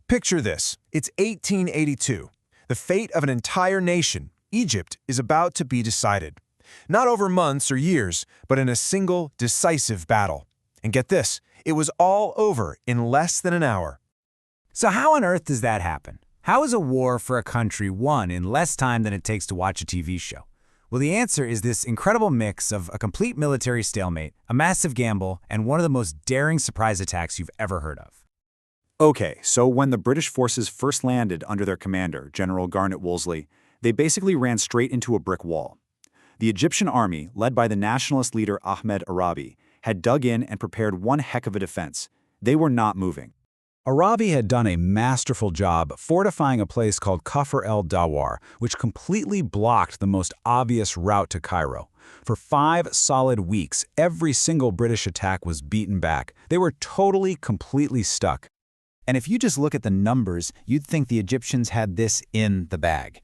Picture this. It's 1882. The fate of an entire nation, Egypt, is about to be decided. Not over months or years, but in a single, decisive battle. And get this, it was all over in less than an hour. So how on earth does that happen? How is a war for a country won in less time than it takes to watch a TV show? Well, the answer is this incredible mix of a complete military stalemate, a massive gamble, and one of the most daring surprise attacks you've ever heard of. Okay, so when the British forces first landed under their commander, General Garnet Wolseley, they basically ran straight into a brick wall. The Egyptian army, led by the nationalist leader Ahmed ʻUrabi, had dug in and prepared one heck of a defense. They were not moving. ʻUrabi had done a masterful job fortifying a place called Kafr el-Dawar, which completely blocked the most obvious route to Cairo. For 5 solid weeks, every single British attack was beaten back. They were totally, completely stuck. And if you just look at the numbers, you'd think the Egyptians had this in the bag.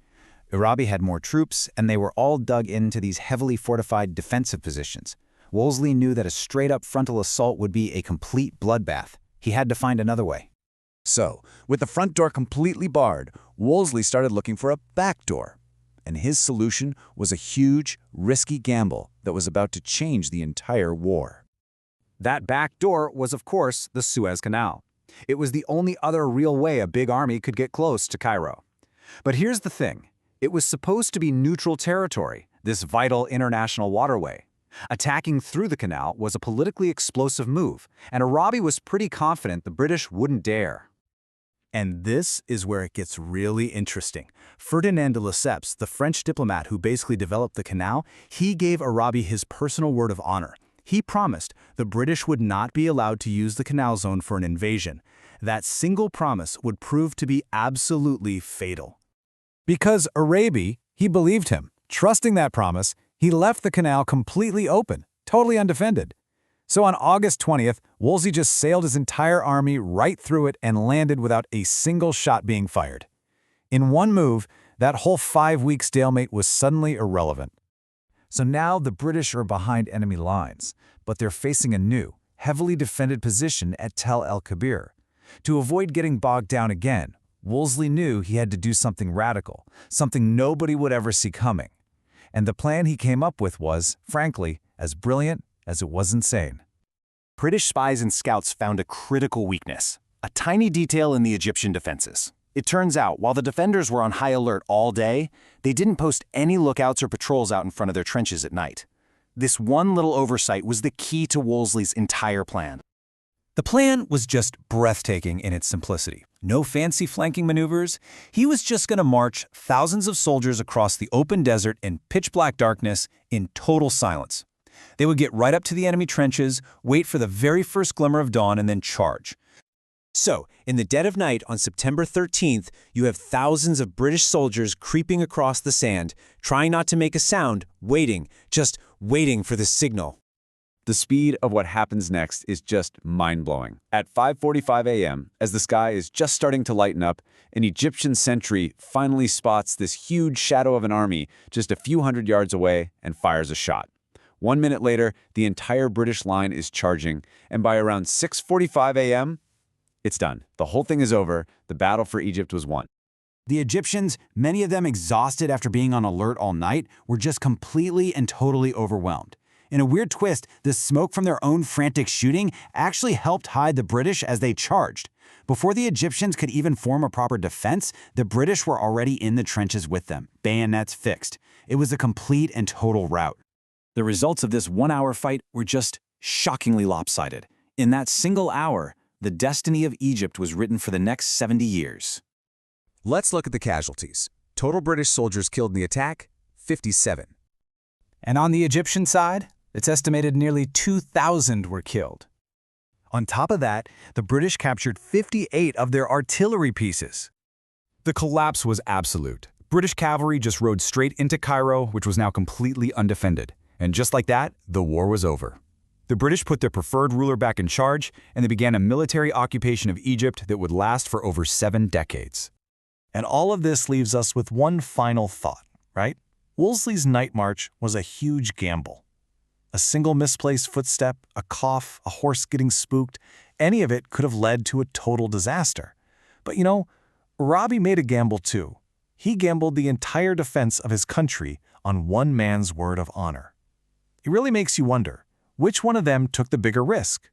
ʻUrabi had more troops, and they were all dug into these heavily fortified defensive positions. Wolseley knew that a straight-up frontal assault would be a complete bloodbath. He had to find another way. So, with the front door completely barred, Wolseley started looking for a back door. And his solution was a huge, risky gamble that was about to change the entire war. That back door was, of course, the Suez Canal. It was the only other real way a big army could get close to Cairo. But here's the thing. It was supposed to be neutral territory, this vital international waterway. Attacking through the canal was a politically explosive move, and ʻUrabi was pretty confident the British wouldn't dare. And this is where it gets really interesting. Ferdinand de Lesseps, the French diplomat who basically developed the canal, he gave ʻUrabi his personal word of honor. He promised the British would not be allowed to use the canal zone for an invasion. That single promise would prove to be absolutely fatal. Because ʻUrabi, he believed him. Trusting that promise, he left the canal completely open, totally undefended. So on August 20th, Wolseley just sailed his entire army right through it and landed without a single shot being fired. In one move, that whole 5-week stalemate was suddenly irrelevant. So now the British are behind enemy lines, but they're facing a new, heavily defended position at Tell El Kebir. To avoid getting bogged down again, Wolseley knew he had to do something radical, something nobody would ever see coming. And the plan he came up with was, frankly, as brilliant as it was insane. British spies and scouts found a critical weakness, a tiny detail in the Egyptian defenses. It turns out, while the defenders were on high alert all day, they didn't post any lookouts or patrols out in front of their trenches at night. This one little oversight was the key to Wolseley's entire plan. The plan was just breathtaking in its simplicity. No fancy flanking maneuvers. He was just going to march thousands of soldiers across the open desert in pitch-black darkness in total silence. They would get right up to the enemy trenches, wait for the very first glimmer of dawn, and then charge. So, in the dead of night on September 13th, you have thousands of British soldiers creeping across the sand, trying not to make a sound, waiting, just waiting for the signal. The speed of what happens next is just mind-blowing. At 5:45 a.m., as the sky is just starting to lighten up, an Egyptian sentry finally spots this huge shadow of an army just a few hundred yards away and fires a shot. 1 minute later, the entire British line is charging, and by around 6:45 a.m., it's done. The whole thing is over. The battle for Egypt was won. The Egyptians, many of them exhausted after being on alert all night, were just completely and totally overwhelmed. In a weird twist, the smoke from their own frantic shooting actually helped hide the British as they charged. Before the Egyptians could even form a proper defense, the British were already in the trenches with them, bayonets fixed. It was a complete and total rout. The results of this 1-hour fight were just shockingly lopsided. In that single hour, the destiny of Egypt was written for the next 70 years. Let's look at the casualties. Total British soldiers killed in the attack, 57. And on the Egyptian side, it's estimated nearly 2,000 were killed. On top of that, the British captured 58 of their artillery pieces. The collapse was absolute. British cavalry just rode straight into Cairo, which was now completely undefended. And just like that, the war was over. The British put their preferred ruler back in charge, and they began a military occupation of Egypt that would last for over 7 decades. And all of this leaves us with one final thought, right? Wolseley's night march was a huge gamble. A single misplaced footstep, a cough, a horse getting spooked, any of it could have led to a total disaster. But you know, ʻUrabi made a gamble too. He gambled the entire defense of his country on one man's word of honor. It really makes you wonder, which one of them took the bigger risk?